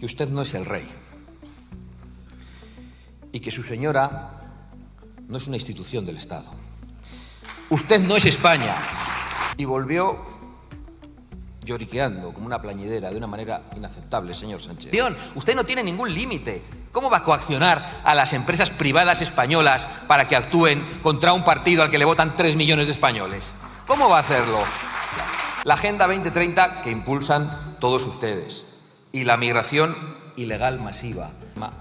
que usted no es el rey y que su señora no es una institución del Estado. Usted no es España. Y volvió lloriqueando como una plañidera de una manera inaceptable, señor Sánchez. Usted no tiene ningún límite. ¿Cómo va a coaccionar a las empresas privadas españolas para que actúen contra un partido al que le votan 3 millones de españoles? ¿Cómo va a hacerlo? La Agenda 2030 que impulsan todos ustedes y la migración ilegal masiva.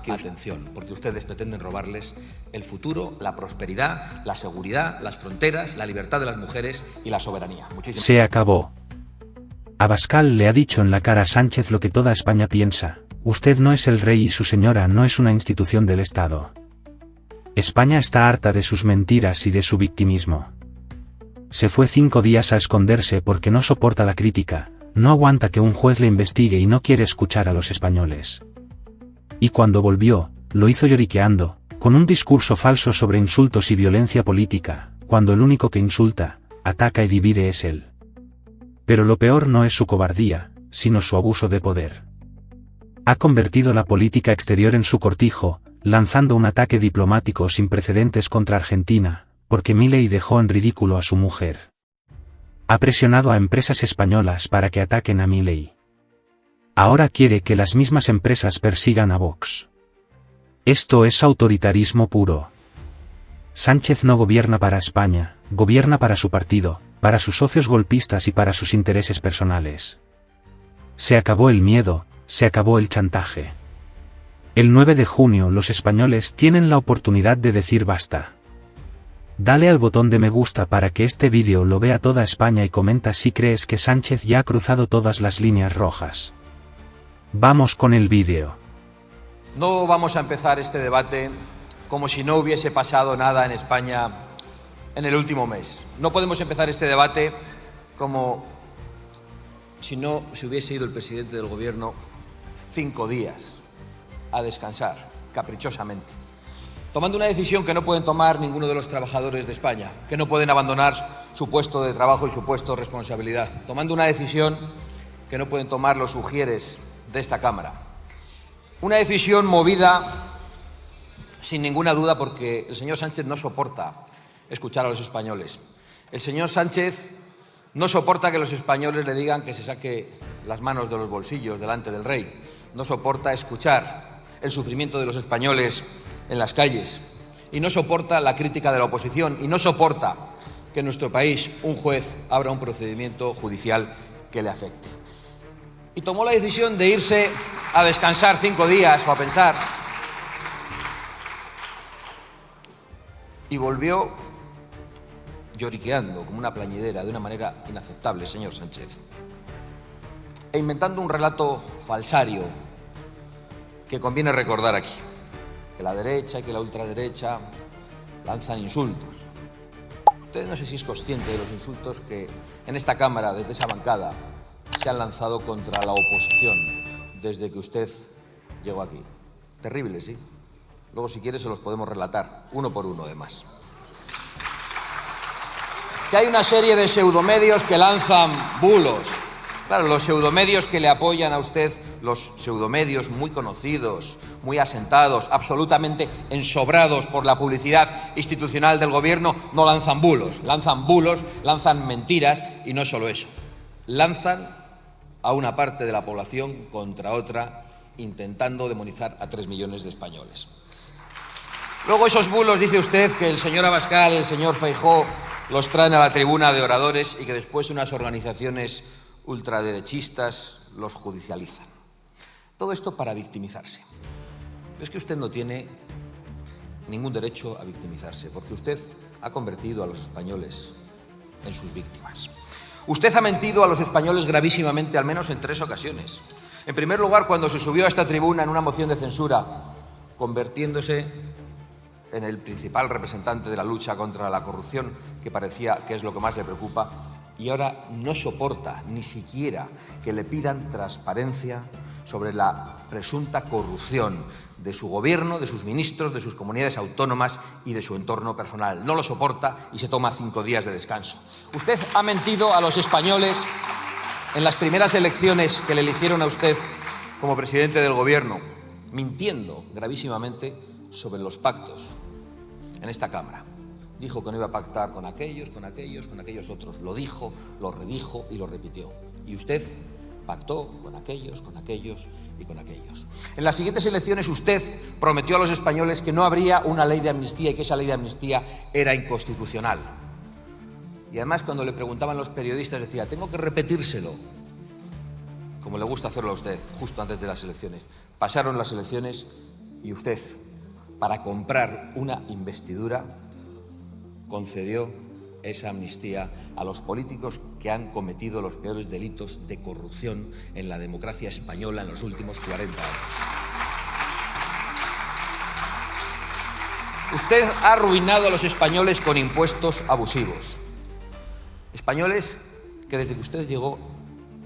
Atención, porque ustedes pretenden robarles el futuro, la prosperidad, la seguridad, las fronteras, la libertad de las mujeres y la soberanía. Se acabó. Abascal le ha dicho en la cara a Sánchez lo que toda España piensa: usted no es el rey y su señora no es una institución del Estado. España está harta de sus mentiras y de su victimismo. Se fue 5 días a esconderse porque no soporta la crítica, no aguanta que un juez le investigue y no quiere escuchar a los españoles. Y cuando volvió, lo hizo lloriqueando, con un discurso falso sobre insultos y violencia política, cuando el único que insulta, ataca y divide es él. Pero lo peor no es su cobardía, sino su abuso de poder. Ha convertido la política exterior en su cortijo, lanzando un ataque diplomático sin precedentes contra Argentina, porque Milei dejó en ridículo a su mujer. Ha presionado a empresas españolas para que ataquen a Milei. Ahora quiere que las mismas empresas persigan a Vox. Esto es autoritarismo puro. Sánchez no gobierna para España, gobierna para su partido, para sus socios golpistas y para sus intereses personales. Se acabó el miedo, se acabó el chantaje. El 9 de junio los españoles tienen la oportunidad de decir basta. Dale al botón de me gusta para que este vídeo lo vea toda España y comenta si crees que Sánchez ya ha cruzado todas las líneas rojas. Vamos con el vídeo. No vamos a empezar este debate como si no hubiese pasado nada en España en el último mes. No podemos empezar este debate como si no se hubiese ido el presidente del gobierno 5 días a descansar, caprichosamente, tomando una decisión que no pueden tomar ninguno de los trabajadores de España, que no pueden abandonar su puesto de trabajo y su puesto de responsabilidad, tomando una decisión que no pueden tomar los ujieres de esta Cámara. Una decisión movida sin ninguna duda porque el señor Sánchez no soporta escuchar a los españoles. El señor Sánchez no soporta que los españoles le digan que se saque las manos de los bolsillos delante del rey. No soporta escuchar el sufrimiento de los españoles en las calles. Y no soporta la crítica de la oposición. Y no soporta que en nuestro país un juez abra un procedimiento judicial que le afecte. Y tomó la decisión de irse a descansar 5 días o a pensar. Y volvió lloriqueando como una plañidera de una manera inaceptable, señor Sánchez. E inventando un relato falsario que conviene recordar aquí. Que la derecha y que la ultraderecha lanzan insultos. Usted no sé si es consciente de los insultos que en esta Cámara, desde esa bancada, se han lanzado contra la oposición desde que usted llegó aquí. Terrible, ¿sí? Luego, si quiere, se los podemos relatar, uno por uno, además. Que hay una serie de pseudomedios que lanzan bulos. Claro, los pseudomedios que le apoyan a usted, los pseudomedios muy conocidos, muy asentados, absolutamente ensobrados por la publicidad institucional del gobierno, no lanzan bulos, lanzan mentiras y no solo eso. Lanzan a una parte de la población contra otra, intentando demonizar a 3 millones de españoles. Luego esos bulos, dice usted, que el señor Abascal, el señor Feijóo, los traen a la tribuna de oradores y que después unas organizaciones ultraderechistas los judicializan. Todo esto para victimizarse. Pero es que usted no tiene ningún derecho a victimizarse, porque usted ha convertido a los españoles en sus víctimas. Usted ha mentido a los españoles gravísimamente, al menos en 3 ocasiones. En primer lugar, cuando se subió a esta tribuna en una moción de censura, convirtiéndose en el principal representante de la lucha contra la corrupción, que parecía que es lo que más le preocupa, y ahora no soporta ni siquiera que le pidan transparencia sobre la presunta corrupción de su gobierno, de sus ministros, de sus comunidades autónomas y de su entorno personal. No lo soporta y se toma 5 días de descanso. Usted ha mentido a los españoles en las primeras elecciones que le eligieron a usted como presidente del Gobierno, mintiendo gravísimamente sobre los pactos en esta Cámara. Dijo que no iba a pactar con aquellos otros. Lo dijo, lo redijo y lo repitió. Y usted pactó con aquellos y con aquellos. En las siguientes elecciones usted prometió a los españoles que no habría una ley de amnistía y que esa ley de amnistía era inconstitucional. Y además, cuando le preguntaban los periodistas, decía, tengo que repetírselo, como le gusta hacerlo a usted, justo antes de las elecciones. Pasaron las elecciones y usted, para comprar una investidura, concedió esa amnistía a los políticos que han cometido los peores delitos de corrupción en la democracia española en los últimos 40 años. Usted ha arruinado a los españoles con impuestos abusivos. Españoles que desde que usted llegó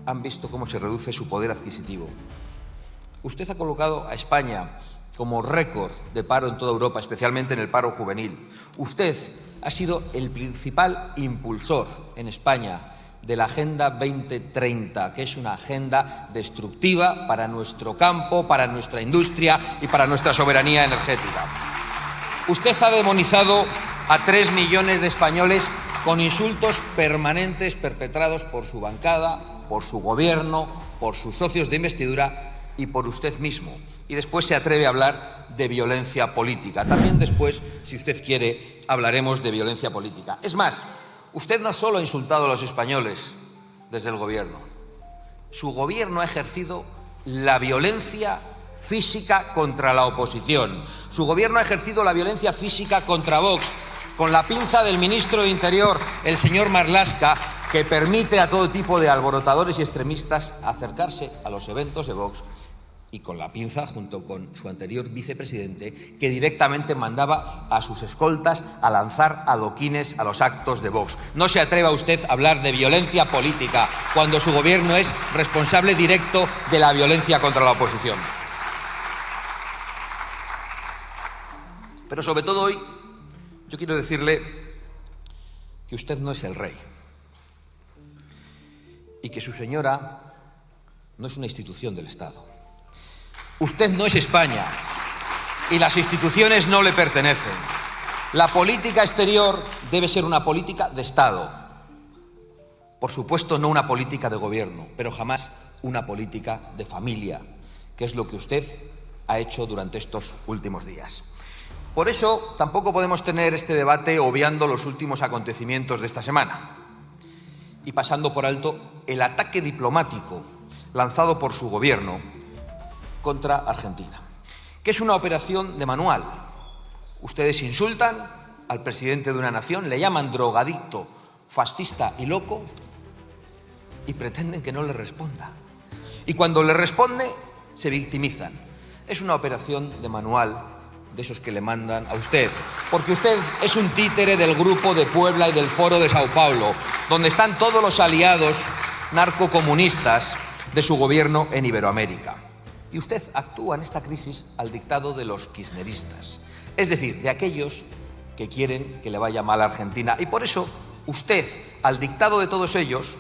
han visto cómo se reduce su poder adquisitivo. Usted ha colocado a España como récord de paro en toda Europa, especialmente en el paro juvenil. Usted ha sido el principal impulsor en España de la Agenda 2030, que es una agenda destructiva para nuestro campo, para nuestra industria y para nuestra soberanía energética. Usted ha demonizado a 3 millones de españoles con insultos permanentes perpetrados por su bancada, por su gobierno, por sus socios de investidura y por usted mismo. Y después se atreve a hablar de violencia política. También después, si usted quiere, hablaremos de violencia política. Es más, usted no solo ha insultado a los españoles desde el gobierno. Su gobierno ha ejercido la violencia física contra la oposición. Su gobierno ha ejercido la violencia física contra Vox, con la pinza del ministro de Interior, el señor Marlaska, que permite a todo tipo de alborotadores y extremistas acercarse a los eventos de Vox, y con la pinza, junto con su anterior vicepresidente, que directamente mandaba a sus escoltas a lanzar adoquines a los actos de Vox. No se atreva usted a hablar de violencia política cuando su gobierno es responsable directo de la violencia contra la oposición. Pero sobre todo hoy, yo quiero decirle que usted no es el rey y que su señora no es una institución del Estado. Usted no es España y las instituciones no le pertenecen. La política exterior debe ser una política de Estado. Por supuesto, no una política de gobierno, pero jamás una política de familia, que es lo que usted ha hecho durante estos últimos días. Por eso, tampoco podemos tener este debate obviando los últimos acontecimientos de esta semana y pasando por alto el ataque diplomático lanzado por su gobierno contra Argentina, que es una operación de manual. Ustedes insultan al presidente de una nación, le llaman drogadicto, fascista y loco y pretenden que no le responda. Y cuando le responde, se victimizan. Es una operación de manual de esos que le mandan a usted, porque usted es un títere del Grupo de Puebla y del Foro de Sao Paulo, donde están todos los aliados narcocomunistas de su gobierno en Iberoamérica. Y usted actúa en esta crisis al dictado de los kirchneristas, es decir, de aquellos que quieren que le vaya mal a Argentina. Y por eso usted, al dictado de todos ellos,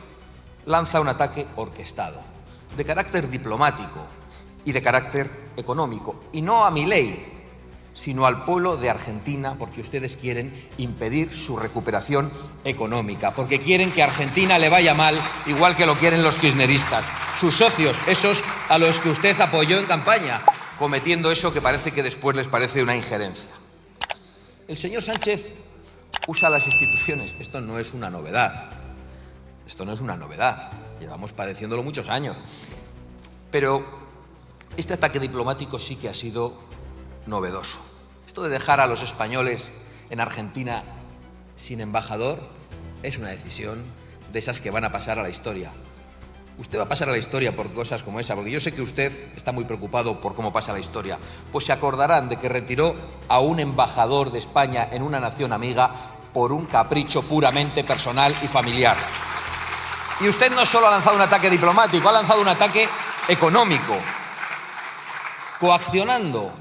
lanza un ataque orquestado, de carácter diplomático y de carácter económico, y no a Milei, sino al pueblo de Argentina, porque ustedes quieren impedir su recuperación económica, porque quieren que a Argentina le vaya mal, igual que lo quieren los kirchneristas, sus socios, esos a los que usted apoyó en campaña, cometiendo eso que parece que después les parece una injerencia. El señor Sánchez usa las instituciones. Esto no es una novedad. Esto no es una novedad. Llevamos padeciéndolo muchos años. Pero este ataque diplomático sí que ha sido novedoso. Esto de dejar a los españoles en Argentina sin embajador es una decisión de esas que van a pasar a la historia. Usted va a pasar a la historia por cosas como esa, porque yo sé que usted está muy preocupado por cómo pasa la historia. Pues se acordarán de que retiró a un embajador de España en una nación amiga por un capricho puramente personal y familiar. Y usted no solo ha lanzado un ataque diplomático, ha lanzado un ataque económico, coaccionando,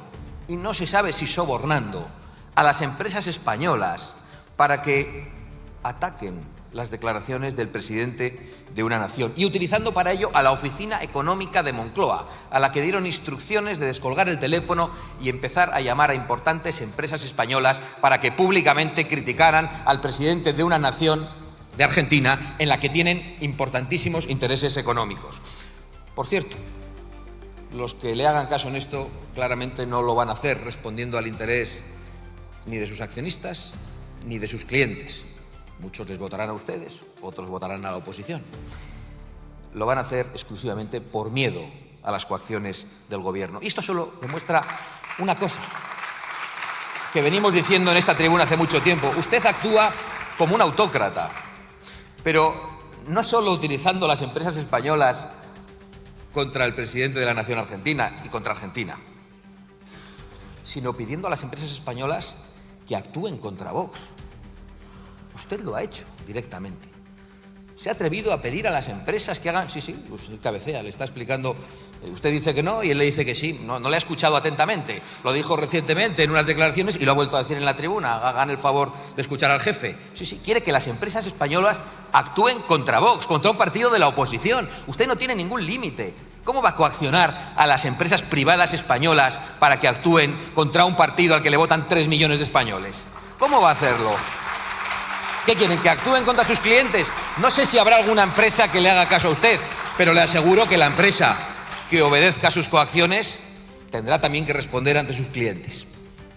y no se sabe si sobornando, a las empresas españolas para que ataquen las declaraciones del presidente de una nación y utilizando para ello a la Oficina Económica de Moncloa, a la que dieron instrucciones de descolgar el teléfono y empezar a llamar a importantes empresas españolas para que públicamente criticaran al presidente de una nación, de Argentina, en la que tienen importantísimos intereses económicos. Por cierto, los que le hagan caso en esto claramente no lo van a hacer respondiendo al interés ni de sus accionistas ni de sus clientes. Muchos les votarán a ustedes, otros votarán a la oposición. Lo van a hacer exclusivamente por miedo a las coacciones del Gobierno. Y esto solo demuestra una cosa que venimos diciendo en esta tribuna hace mucho tiempo. Usted actúa como un autócrata, pero no solo utilizando las empresas españolas contra el presidente de la nación argentina y contra Argentina, sino pidiendo a las empresas españolas que actúen contra Vox. Usted lo ha hecho directamente. Se ha atrevido a pedir a las empresas que hagan... Sí, pues el cabecea, le está explicando... Usted dice que no y él le dice que sí. No le ha escuchado atentamente. Lo dijo recientemente en unas declaraciones y lo ha vuelto a decir en la tribuna. Hagan el favor de escuchar al jefe. Sí, quiere que las empresas españolas actúen contra Vox, contra un partido de la oposición. Usted no tiene ningún límite. ¿Cómo va a coaccionar a las empresas privadas españolas para que actúen contra un partido al que le votan 3 millones de españoles? ¿Cómo va a hacerlo? ¿Qué quieren? ¿Que actúen contra sus clientes? No sé si habrá alguna empresa que le haga caso a usted, pero le aseguro que la empresa que obedezca a sus coacciones tendrá también que responder ante sus clientes.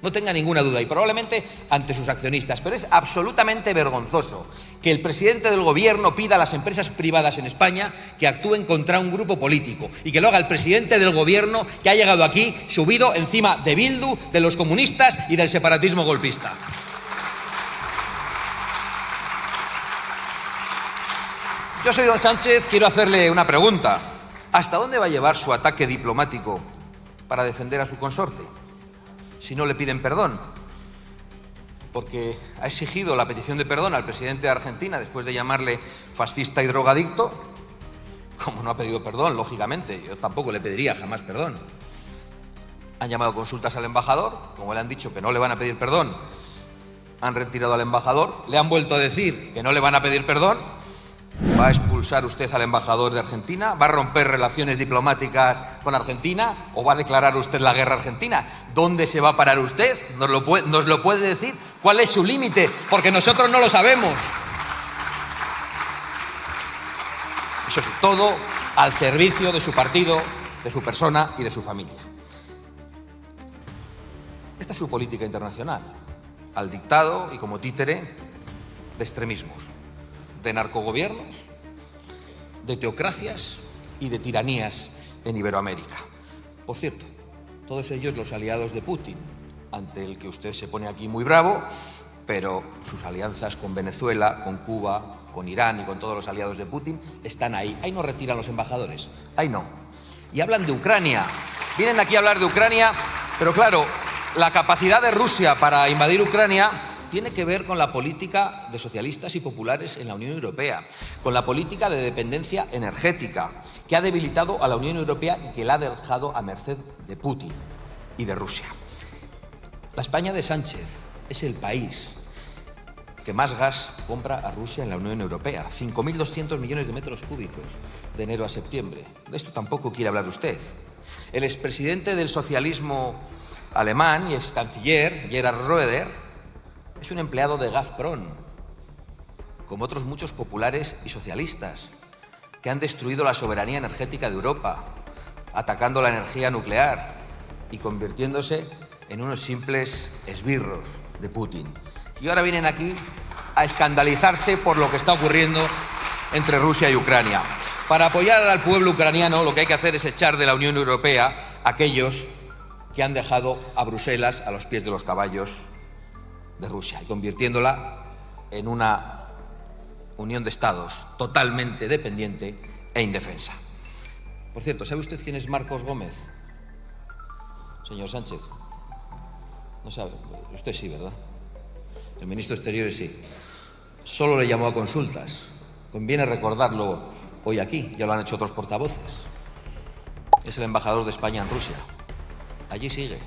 No tenga ninguna duda, y probablemente ante sus accionistas. Pero es absolutamente vergonzoso que el presidente del Gobierno pida a las empresas privadas en España que actúen contra un grupo político y que lo haga el presidente del Gobierno que ha llegado aquí subido encima de Bildu, de los comunistas y del separatismo golpista. Yo soy don Sánchez, quiero hacerle una pregunta. ¿Hasta dónde va a llevar su ataque diplomático para defender a su consorte? Si no le piden perdón, porque ha exigido la petición de perdón al presidente de Argentina después de llamarle fascista y drogadicto. Como no ha pedido perdón, lógicamente, yo tampoco le pediría jamás perdón. Han llamado consultas al embajador, como le han dicho que no le van a pedir perdón, han retirado al embajador, le han vuelto a decir que no le van a pedir perdón. ¿Va a expulsar usted al embajador de Argentina? ¿Va a romper relaciones diplomáticas con Argentina? ¿O va a declarar usted la guerra a Argentina? ¿Dónde se va a parar usted? ¿Nos lo puede decir? ¿Cuál es su límite? Porque nosotros no lo sabemos. Eso sí, todo al servicio de su partido, de su persona y de su familia. Esta es su política internacional, al dictado y como títere de extremismos, de narcogobiernos, de teocracias y de tiranías en Iberoamérica. Por cierto, todos ellos los aliados de Putin, ante el que usted se pone aquí muy bravo, pero sus alianzas con Venezuela, con Cuba, con Irán y con todos los aliados de Putin están ahí. Ahí no retiran los embajadores, ahí no. Y hablan de Ucrania, vienen aquí a hablar de Ucrania, pero claro, la capacidad de Rusia para invadir Ucrania tiene que ver con la política de socialistas y populares en la Unión Europea, con la política de dependencia energética, que ha debilitado a la Unión Europea y que la ha dejado a merced de Putin y de Rusia. La España de Sánchez es el país que más gas compra a Rusia en la Unión Europea, 5.200 millones de metros cúbicos de enero a septiembre. De esto tampoco quiere hablar usted. El expresidente del socialismo alemán y ex canciller, Gerhard Schröder, es un empleado de Gazprom, como otros muchos populares y socialistas, que han destruido la soberanía energética de Europa, atacando la energía nuclear y convirtiéndose en unos simples esbirros de Putin. Y ahora vienen aquí a escandalizarse por lo que está ocurriendo entre Rusia y Ucrania. Para apoyar al pueblo ucraniano lo que hay que hacer es echar de la Unión Europea a aquellos que han dejado a Bruselas a los pies de los caballos de Rusia y convirtiéndola en una unión de estados totalmente dependiente e indefensa. Por cierto, ¿sabe usted quién es Marcos Gómez? Señor Sánchez. No sabe. Usted sí, ¿verdad? El ministro de Exteriores sí. Solo le llamó a consultas. Conviene recordarlo hoy aquí, ya lo han hecho otros portavoces. Es el embajador de España en Rusia. Allí sigue.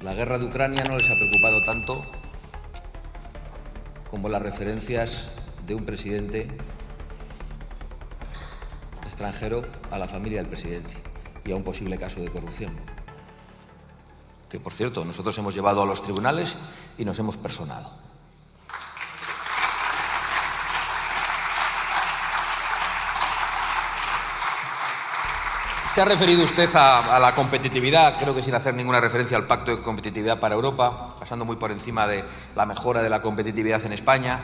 La guerra de Ucrania no les ha preocupado tanto como las referencias de un presidente extranjero a la familia del presidente y a un posible caso de corrupción, que, por cierto, nosotros hemos llevado a los tribunales y nos hemos personado. Se ha referido usted a la competitividad, creo que sin hacer ninguna referencia al Pacto de Competitividad para Europa, pasando muy por encima de la mejora de la competitividad en España.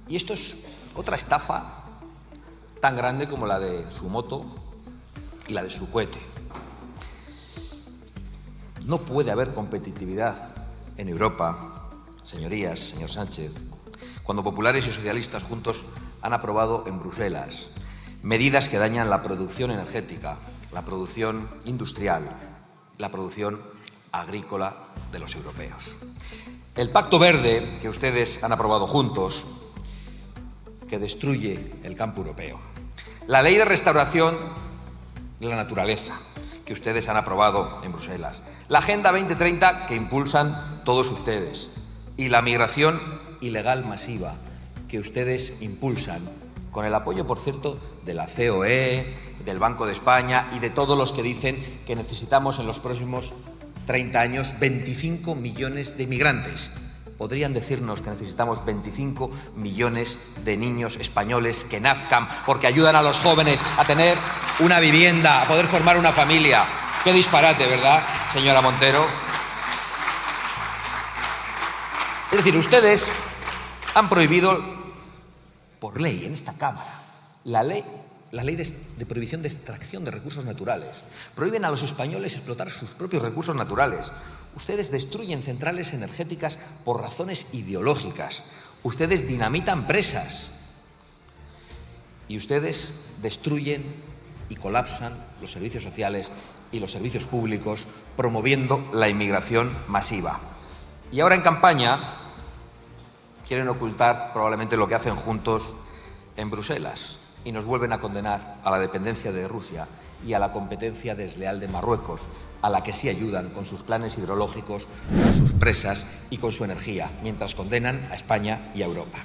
Y esto es otra estafa tan grande como la de su moto y la de su cohete. No puede haber competitividad en Europa, señorías, señor Sánchez, cuando populares y socialistas juntos han aprobado en Bruselas medidas que dañan la producción energética, la producción industrial, la producción agrícola de los europeos. El Pacto Verde que ustedes han aprobado juntos, que destruye el campo europeo. La Ley de Restauración de la Naturaleza, que ustedes han aprobado en Bruselas. La Agenda 2030 que impulsan todos ustedes. Y la migración ilegal masiva que ustedes impulsan, con el apoyo, por cierto, de la COE, del Banco de España y de todos los que dicen que necesitamos en los próximos 30 años 25 millones de inmigrantes. Podrían decirnos que necesitamos 25 millones de niños españoles que nazcan porque ayudan a los jóvenes a tener una vivienda, a poder formar una familia. Qué disparate, ¿verdad, señora Montero? Es decir, ustedes han prohibido por ley en esta Cámara la ley de prohibición de extracción de recursos naturales. Prohíben a los españoles explotar sus propios recursos naturales. Ustedes destruyen centrales energéticas por razones ideológicas. Ustedes dinamitan presas. Y ustedes destruyen y colapsan los servicios sociales y los servicios públicos, promoviendo la inmigración masiva. Y ahora en campaña quieren ocultar probablemente lo que hacen juntos en Bruselas y nos vuelven a condenar a la dependencia de Rusia y a la competencia desleal de Marruecos, a la que sí ayudan con sus planes hidrológicos, con sus presas y con su energía, mientras condenan a España y a Europa.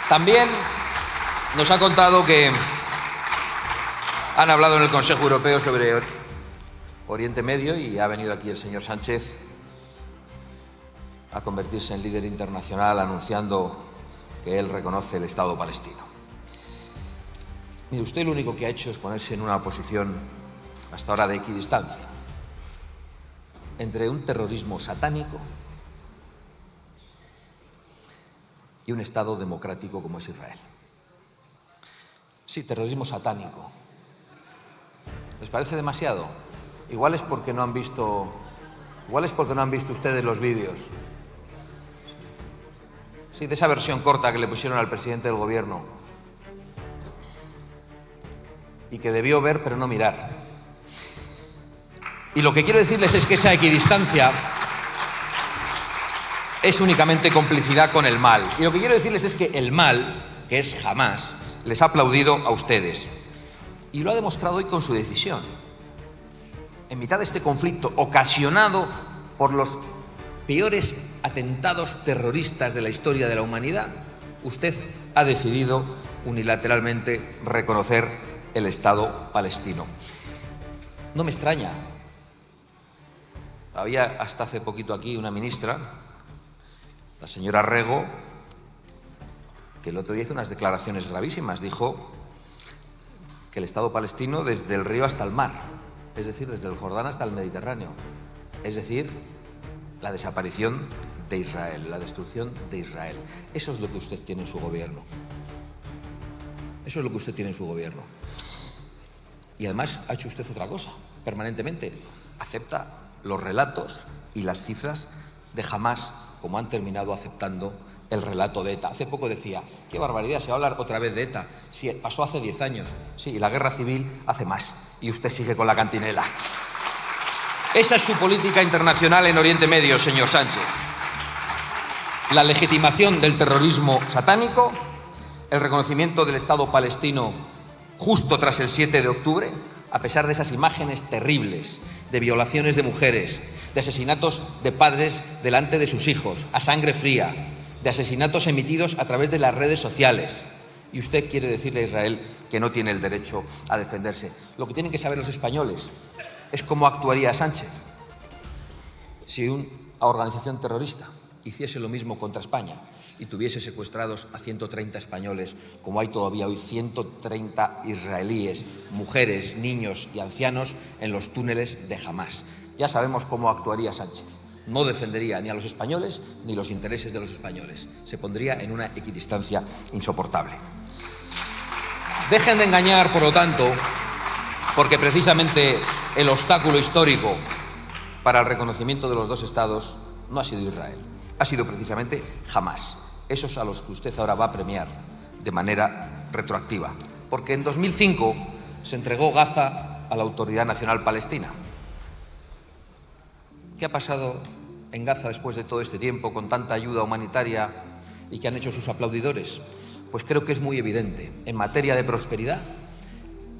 También nos ha contado que han hablado en el Consejo Europeo sobre Oriente Medio y ha venido aquí el señor Sánchez a convertirse en líder internacional anunciando que él reconoce el Estado palestino. Mire, usted lo único que ha hecho es ponerse en una posición hasta ahora de equidistancia entre un terrorismo satánico y un Estado democrático como es Israel. Sí, terrorismo satánico. ¿Les parece demasiado? Igual es porque no han visto ustedes los vídeos. Sí, de esa versión corta que le pusieron al presidente del gobierno y que debió ver pero no mirar. Y lo que quiero decirles es que esa equidistancia es únicamente complicidad con el mal. Y lo que quiero decirles es que el mal, que es Hamás, les ha aplaudido a ustedes. Y lo ha demostrado hoy con su decisión. En mitad de este conflicto ocasionado por los peores atentados terroristas de la historia de la humanidad, usted ha decidido unilateralmente reconocer el Estado palestino. No me extraña. Había hasta hace poquito aquí una ministra, la señora Rego, que el otro día hizo unas declaraciones gravísimas. Dijo que el Estado palestino desde el río hasta el mar, es decir, desde el Jordán hasta el Mediterráneo, es decir, la desaparición de Israel, la destrucción de Israel. Eso es lo que usted tiene en su gobierno. Eso es lo que usted tiene en su gobierno. Y además ha hecho usted otra cosa, permanentemente. Acepta los relatos y las cifras de Hamás, como han terminado aceptando el relato de ETA. Hace poco decía, qué barbaridad, se va a hablar otra vez de ETA. Sí, pasó hace 10 años. Sí, y la guerra civil hace más. Y usted sigue con la cantinela. Esa es su política internacional en Oriente Medio, señor Sánchez. La legitimación del terrorismo satánico, el reconocimiento del Estado palestino justo tras el 7 de octubre, a pesar de esas imágenes terribles de violaciones de mujeres, de asesinatos de padres delante de sus hijos, a sangre fría, de asesinatos emitidos a través de las redes sociales. Y usted quiere decirle a Israel que no tiene el derecho a defenderse. Lo que tienen que saber los españoles es cómo actuaría Sánchez si una organización terrorista hiciese lo mismo contra España y tuviese secuestrados a 130 españoles, como hay todavía hoy 130 israelíes, mujeres, niños y ancianos en los túneles de Hamás. Ya sabemos cómo actuaría Sánchez. No defendería ni a los españoles ni los intereses de los españoles. Se pondría en una equidistancia insoportable. Dejen de engañar, por lo tanto, porque precisamente el obstáculo histórico para el reconocimiento de los dos Estados no ha sido Israel, ha sido precisamente Hamás, esos a los que usted ahora va a premiar de manera retroactiva. Porque en 2005 se entregó Gaza a la Autoridad Nacional Palestina. ¿Qué ha pasado en Gaza después de todo este tiempo, con tanta ayuda humanitaria, y qué han hecho sus aplaudidores? Pues creo que es muy evidente, en materia de prosperidad,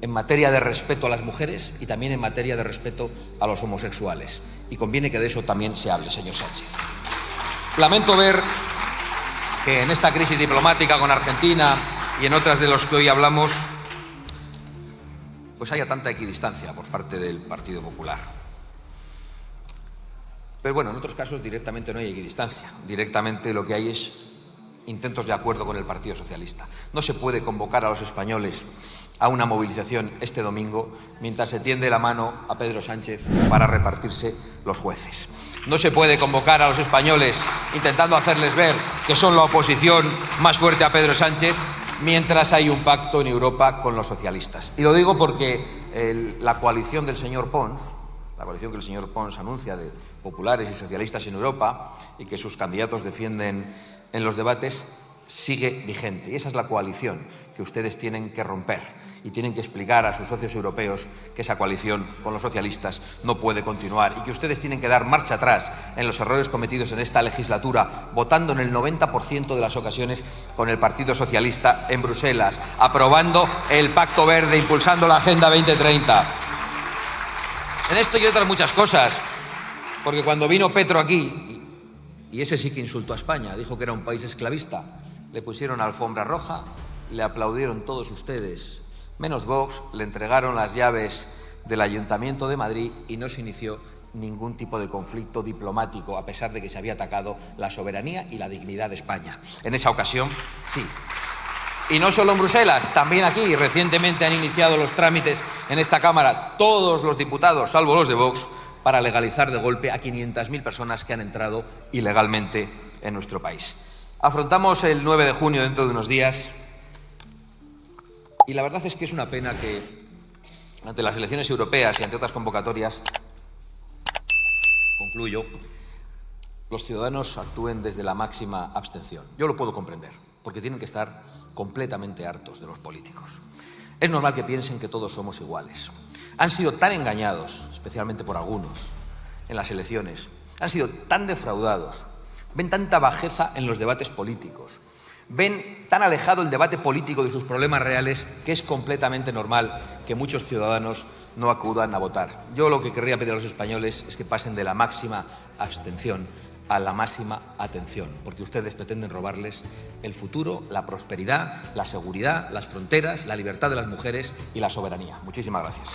en materia de respeto a las mujeres y también en materia de respeto a los homosexuales. Y conviene que de eso también se hable, señor Sánchez. Lamento ver que en esta crisis diplomática con Argentina y en otras de las que hoy hablamos, pues haya tanta equidistancia por parte del Partido Popular. Pero bueno, en otros casos directamente no hay equidistancia. Directamente lo que hay es intentos de acuerdo con el Partido Socialista. No se puede convocar a los españoles a una movilización este domingo mientras se tiende la mano a Pedro Sánchez para repartirse los jueces. No se puede convocar a los españoles intentando hacerles ver que son la oposición más fuerte a Pedro Sánchez mientras hay un pacto en Europa con los socialistas. Y lo digo porque la coalición del señor Pons, la coalición que el señor Pons anuncia de populares y socialistas en Europa y que sus candidatos defienden en los debates, sigue vigente. Y esa es la coalición que ustedes tienen que romper y tienen que explicar a sus socios europeos que esa coalición con los socialistas no puede continuar y que ustedes tienen que dar marcha atrás en los errores cometidos en esta legislatura, votando en el 90% de las ocasiones con el Partido Socialista en Bruselas, aprobando el Pacto Verde, impulsando la Agenda 2030. En esto y otras muchas cosas, porque cuando vino Petro aquí, y ese sí que insultó a España, dijo que era un país esclavista, le pusieron alfombra roja, le aplaudieron todos ustedes, menos Vox, le entregaron las llaves del Ayuntamiento de Madrid y no se inició ningún tipo de conflicto diplomático, a pesar de que se había atacado la soberanía y la dignidad de España. En esa ocasión, sí. Y no solo en Bruselas, también aquí. Recientemente han iniciado los trámites en esta Cámara todos los diputados, salvo los de Vox, para legalizar de golpe a 500.000 personas que han entrado ilegalmente en nuestro país. Afrontamos el 9 de junio dentro de unos días y la verdad es que es una pena que ante las elecciones europeas y ante otras convocatorias, concluyo, los ciudadanos actúen desde la máxima abstención. Yo lo puedo comprender, porque tienen que estar completamente hartos de los políticos. Es normal que piensen que todos somos iguales. Han sido tan engañados, especialmente por algunos, en las elecciones. Han sido tan defraudados. Ven tanta bajeza en los debates políticos. Ven tan alejado el debate político de sus problemas reales que es completamente normal que muchos ciudadanos no acudan a votar. Yo lo que querría pedir a los españoles es que pasen de la máxima abstención a la máxima atención, porque ustedes pretenden robarles el futuro, la prosperidad, la seguridad, las fronteras, la libertad de las mujeres y la soberanía. Muchísimas gracias.